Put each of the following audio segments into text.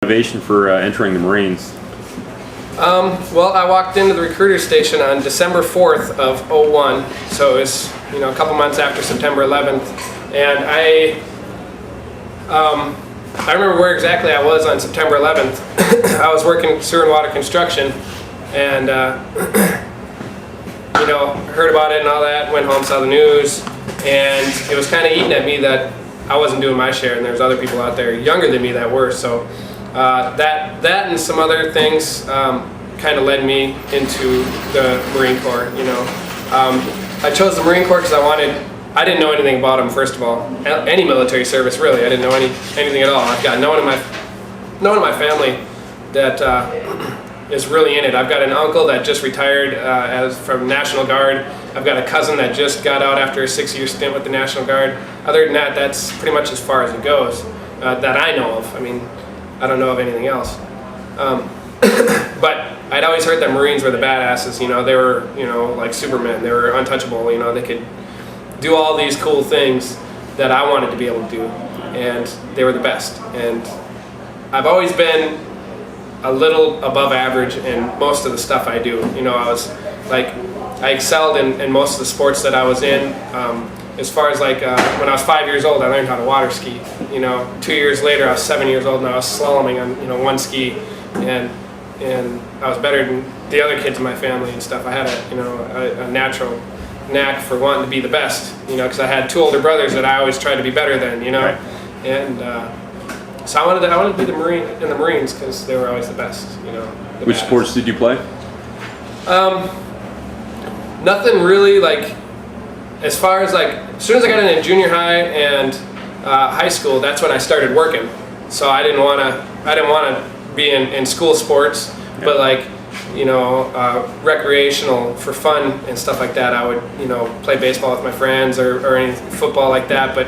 Motivation for entering the Marines? Well, I walked into the recruiter station on December 4th of '01, so it's a couple months after September 11th, and I remember where exactly I was on September 11th. I was working sewer and water construction, and heard about it and all that. Went home, saw the news, and it was kind of eating at me that I wasn't doing my share, and there's other people out there younger than me that were. So that and some other things kind of led me into the Marine Corps. I chose the Marine Corps because I didn't know anything about them, first of all. Any military service, really. I didn't know anything at all. I've got no one in my family that is really in it. I've got an uncle that just retired from National Guard. I've got a cousin that just got out after a 6-year stint with the National Guard. Other than that, that's pretty much as far as it goes that I know of. I mean, I don't know of anything else. But I'd always heard that Marines were the badasses. They were, like Superman. They were untouchable. They could do all these cool things that I wanted to be able to do, and they were the best. And I've always been a little above average in most of the stuff I do. I excelled in most of the sports that I was in. As far as when I was 5 years old, I learned how to water ski. 2 years later, I was 7 years old and I was slaloming on one ski, and I was better than the other kids in my family and stuff. I had a natural knack for wanting to be the best, because I had two older brothers that I always tried to be better than, Right. And so I wanted to be the Marines because they were always the best, Which sports did you play? Nothing really, as far as as soon as I got into junior high and high school, that's when I started working. So I didn't want to be in school sports, Yeah. but recreational for fun and stuff like that. I would play baseball with my friends or any football like that. But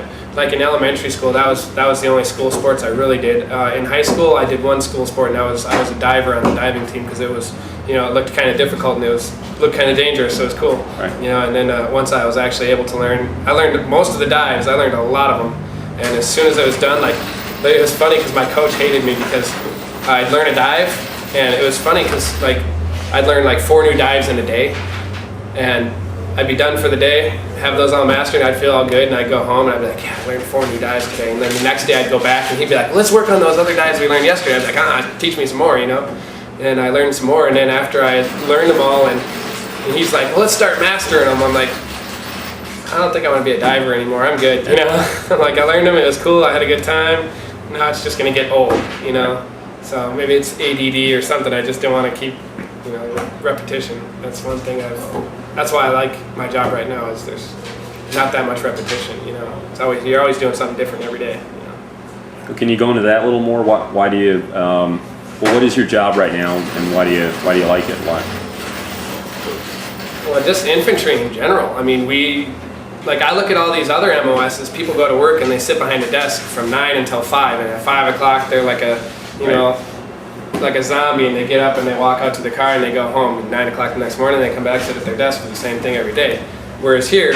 in elementary school, that was the only school sports I really did. In high school, I did one school sport, and I was a diver on the diving team because it was it looked kind of difficult and looked kind of dangerous, so it was cool. Right. And then once I was actually able to I learned most of the dives. I learned a lot of them, and as soon as I was done, it was funny because my coach hated me because I'd learn a dive, and it was funny because I'd learn 4 new dives in a day, and I'd be done for the day, have those all mastered, and I'd feel all good, and I'd go home and I'd be like, yeah, I learned 4 new dives today. And then the next day I'd go back and he'd be like, let's work on those other dives we learned yesterday. I was like, teach me some more, And I learned some more, and then after I learned them all, and he's like, well, let's start mastering them. I'm like, I don't think I want to be a diver anymore. I'm good, I'm like, I learned them, it was cool, I had a good time. Now it's just gonna get old, So maybe it's ADD or something. I just don't want to keep, repetition. That's one thing that's why I like my job right now, is there's not that much repetition, you're always doing something different every day. Can you go into that a little more? Why do you? What is your job right now, and why do you like it? Why? Well, just infantry in general. I mean, I look at all these other MOSs. People go to work and they sit behind a desk from 9 until 5, and at 5 o'clock they're like a zombie, and they get up and they walk out to the car and they go home. And 9 o'clock the next morning they come back, sit at their desk, do the same thing every day. Whereas here,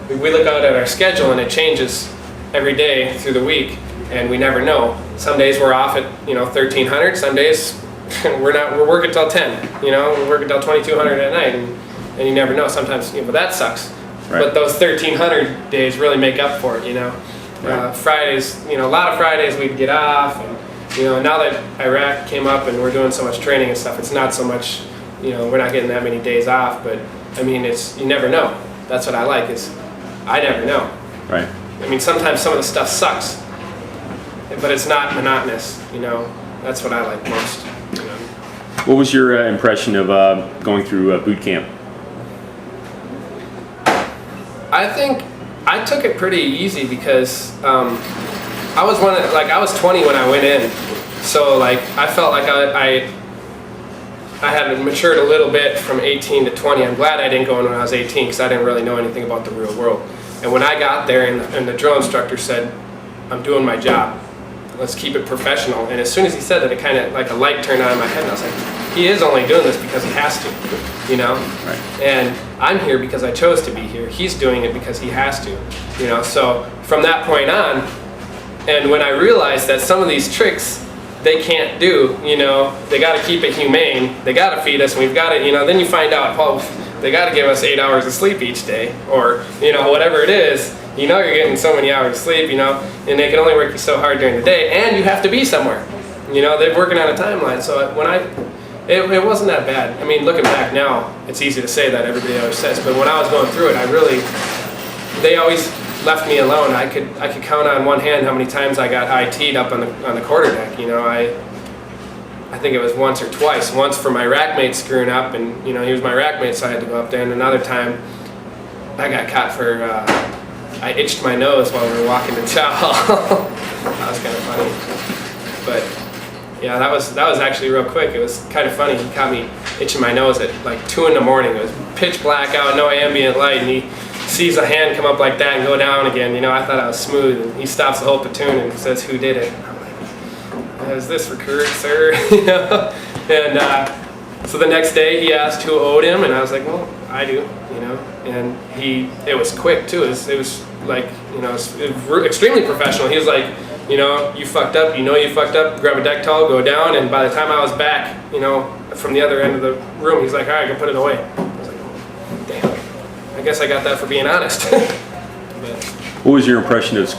we look out at our schedule and it changes every day through the week, and we never know. Some days we're off at 1300. Some days we're working till 10. We're working till 2200 at night, and you never know. Sometimes but that sucks. Right. But those 1300 days really make up for it. Right. Fridays, a lot of Fridays we'd get off, and now that Iraq came up and we're doing so much training and stuff, it's not so much, we're not getting that many days off, but I mean, you never know. That's what I like, is I never know. Right. I mean, sometimes some of the stuff sucks, but it's not monotonous, That's what I like most. What was your impression of going through boot camp? I think I took it pretty easy because I was 20 when I went in, so I felt like I had matured a little bit from 18 to 20. I'm glad I didn't go in when I was 18 because I didn't really know anything about the real world. And when I got there and the drill instructor said, I'm doing my job, let's keep it professional. And as soon as he said that, it kind of a light turned on in my head, and I was like, he is only doing this because he has to, Right. And I'm here because I chose to be here. He's doing it because he has to, So from that point on, and when I realized that some of these tricks they can't do. You know, they got to keep it humane. They got to feed us. And we've got to, you know. Then you find out, well, they got to give us 8 hours of sleep each day, or you know, whatever it is. You know, you're getting so many hours of sleep. You know, and they can only work you so hard during the day, and you have to be somewhere. You know, they're working on a timeline. So it wasn't that bad. I mean, looking back now, it's easy to say that, everybody always says, but when I was going through it, they always left me alone. I could count on one hand how many times I got IT'd up on the quarterdeck. You know, I think it was once or twice. Once for my rack mate screwing up, and you know, he was my rack mate, so I had to go up there. And another time, I got caught for I itched my nose while we were walking to chow hall. That was kind of funny, but. Yeah, that was actually real quick. It was kind of funny. He caught me itching my nose at like 2 in the morning. It was pitch black out, no ambient light, and he sees a hand come up like that and go down again. You know, I thought I was smooth, and he stops the whole platoon and says, "Who did it?" I'm like, "Is this recruit, sir?" You know, and so the next day he asked who owed him, and I was like, "Well, I do," you know, and it was quick too. It was like, you know, it was extremely professional. He was like, you know, you fucked up, grab a deck towel, go down, and by the time I was back, you know, from the other end of the room, he's like, all right, go put it away. I was like, oh, damn, I guess I got that for being honest. But, what was your impression of school?